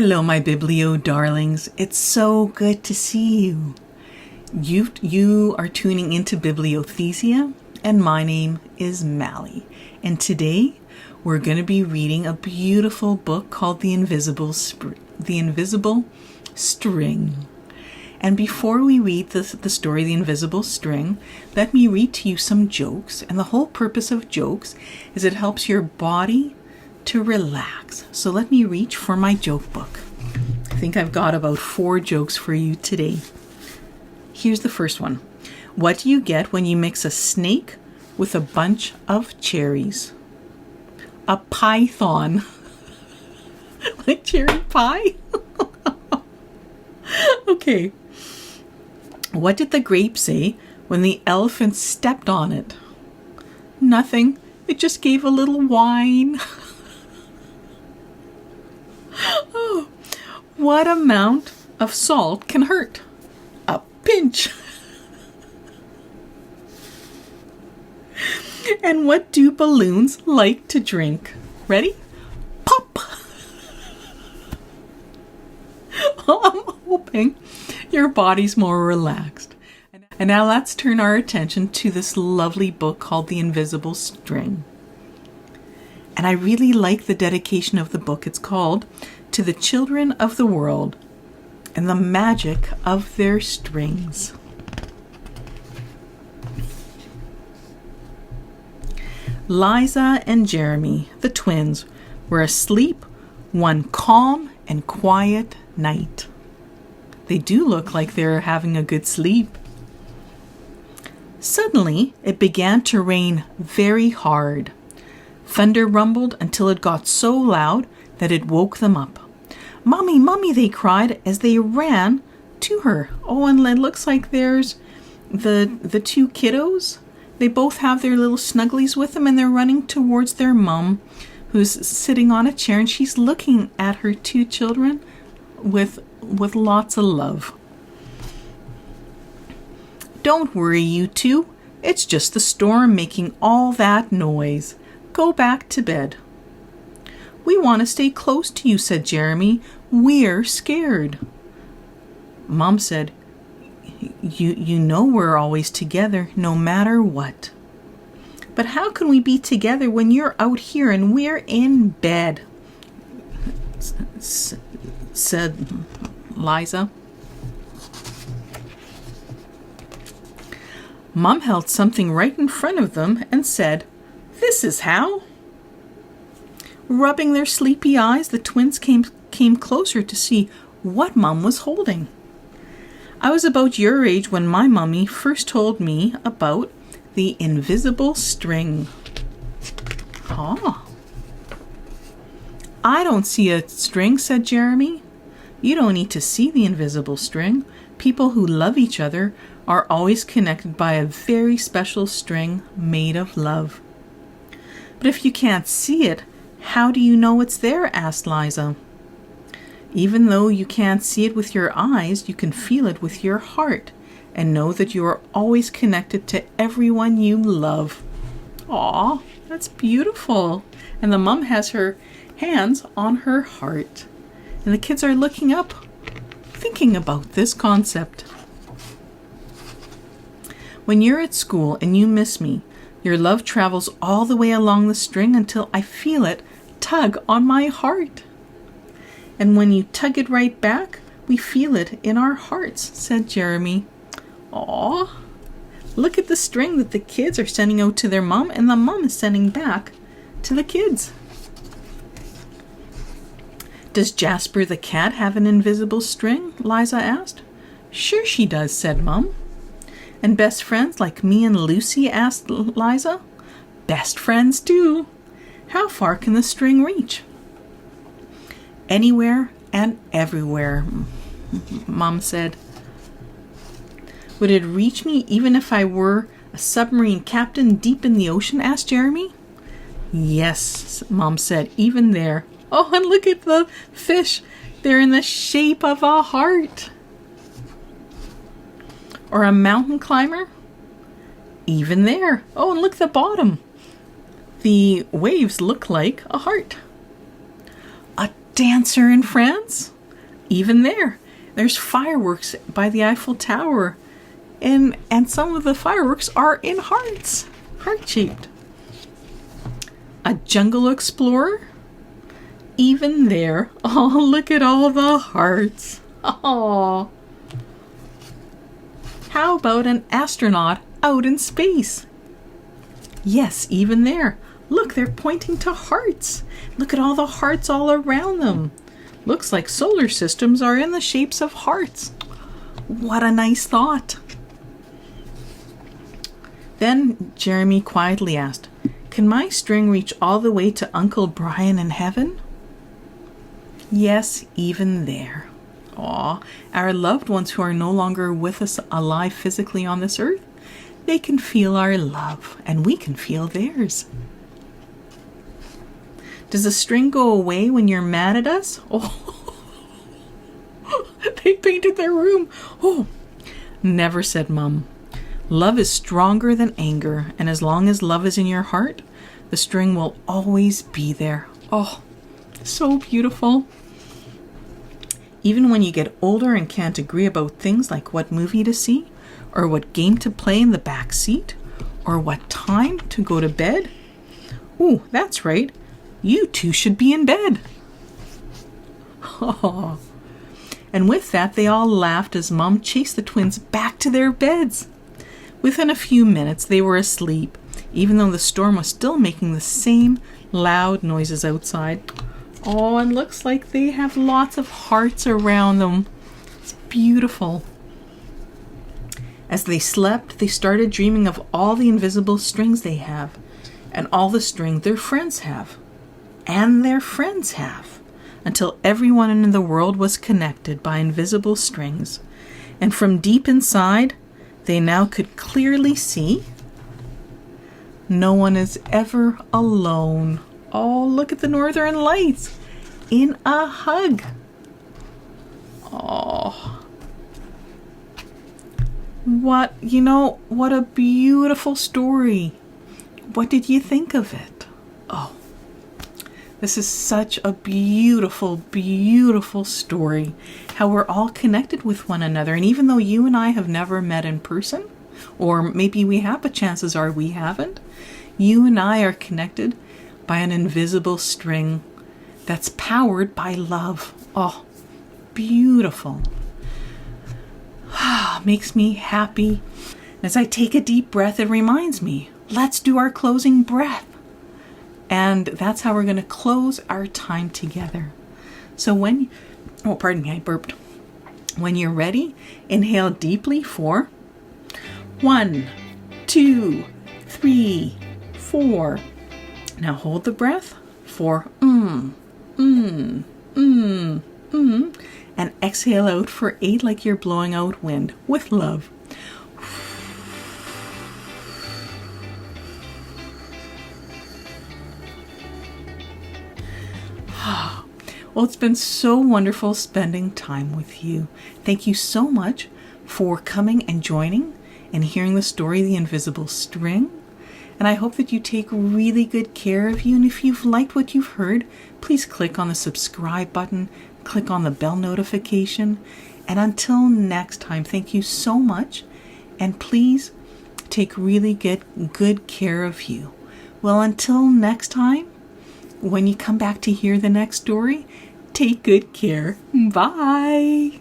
Hello, my Biblio darlings. It's so good to see you. You are tuning into Bibliothesia, and my name is Mally. And today we're going to be reading a beautiful book called The Invisible String. And before we read the story, The Invisible String, let me read to you some jokes. And the whole purpose of jokes is it helps your body to relax. So let me reach for my joke book. I think I've got about 4 jokes for you today. Here's the first one. What do you get when you mix a snake with a bunch of cherries? A python. Like cherry pie? Okay. What did the grape say when the elephant stepped on it? Nothing. It just gave a little whine. Oh, what amount of salt can hurt? A pinch. And what do balloons like to drink? Ready? Pop. Well, I'm hoping your body's more relaxed. And now let's turn our attention to this lovely book called The Invisible String. And I really like the dedication of the book. It's called To the Children of the World and the Magic of Their Strings. Liza and Jeremy, the twins, were asleep one calm and quiet night. They do look like they're having a good sleep. Suddenly, it began to rain very hard. Thunder rumbled until it got so loud that it woke them up. "Mommy, Mommy," they cried as they ran to her. Oh, and it looks like there's the 2 kiddos. They both have their little snugglies with them, and they're running towards their mom, who's sitting on a chair, and she's looking at her 2 children with lots of love. "Don't worry, you 2. It's just the storm making all that noise. Go back to bed." "We want to stay close to you," said Jeremy. "We're scared." Mom said, You know we're always together, no matter what." "But how can we be together when you're out here and we're in bed?" said Liza. Mom held something right in front of them and said, "This is how." Rubbing their sleepy eyes, the twins came closer to see what Mom was holding. "I was about your age when my mummy first told me about the invisible string." "Ah." "I don't see a string," said Jeremy. "You don't need to see the invisible string. People who love each other are always connected by a very special string made of love." "But if you can't see it, how do you know it's there?" asked Liza. "Even though you can't see it with your eyes, you can feel it with your heart and know that you are always connected to everyone you love." Aw, that's beautiful. And the mom has her hands on her heart. And the kids are looking up, thinking about this concept. "When you're at school and you miss me, your love travels all the way along the string until I feel it tug on my heart. And when you tug it right back, we feel it in our hearts," said Jeremy. Aw, look at the string that the kids are sending out to their mom, and the mom is sending back to the kids. "Does Jasper the cat have an invisible string?" Liza asked. "Sure she does," said Mom. "And best friends like me and Lucy?" asked Liza. "Best friends too. How far can the string reach?" "Anywhere and everywhere," Mom said. "Would it reach me even if I were a submarine captain deep in the ocean?" asked Jeremy. "Yes," Mom said, "even there." Oh, and look at the fish. They're in the shape of a heart. Or a mountain climber? Even there. Oh, and look at the bottom. The waves look like a heart. A dancer in France? Even there's fireworks by the Eiffel Tower. And some of the fireworks are in hearts, heart-shaped. A jungle explorer? Even there. Oh, look at all the hearts. Oh. How about an astronaut out in space? Yes, even there. Look, they're pointing to hearts. Look at all the hearts all around them. Looks like solar systems are in the shapes of hearts. What a nice thought. Then Jeremy quietly asked, "Can my string reach all the way to Uncle Brian in heaven?" Yes, even there. Aw, our loved ones who are no longer with us alive physically on this earth, they can feel our love, and we can feel theirs. Does the string go away when you're mad at us? Oh, they painted their room. Oh, never, said Mum. Love is stronger than anger, and as long as love is in your heart, the string will always be there. Oh, so beautiful. Even when you get older and can't agree about things like what movie to see, or what game to play in the back seat, or what time to go to bed. Ooh, that's right. You two should be in bed. Oh. And with that, they all laughed as Mum chased the twins back to their beds. Within a few minutes, they were asleep, even though the storm was still making the same loud noises outside. Oh, and looks like they have lots of hearts around them. It's beautiful. As they slept, they started dreaming of all the invisible strings they have, and all the string their friends have, and their friends have, until everyone in the world was connected by invisible strings. And from deep inside, they now could clearly see no one is ever alone. Oh, look at the Northern Lights in a hug. Oh. What a beautiful story. What did you think of it? Oh, this is such a beautiful, beautiful story. How we're all connected with one another. And even though you and I have never met in person, or maybe we have, but chances are we haven't, you and I are connected by an invisible string that's powered by love. Oh, beautiful. Makes me happy. As I take a deep breath, it reminds me, let's do our closing breath. And that's how we're going to close our time together. So pardon me, I burped. When you're ready, inhale deeply for 1, 2, 3, 4. Now hold the breath for and exhale out for 8 like you're blowing out wind with love. Well, it's been so wonderful spending time with you. Thank you so much for coming and joining and hearing the story, The Invisible String. And I hope that you take really good care of you. And if you've liked what you've heard, please click on the subscribe button, click on the bell notification. And until next time, thank you so much. And please take really good care of you. Well, until next time, when you come back to hear the next story, take good care. Bye.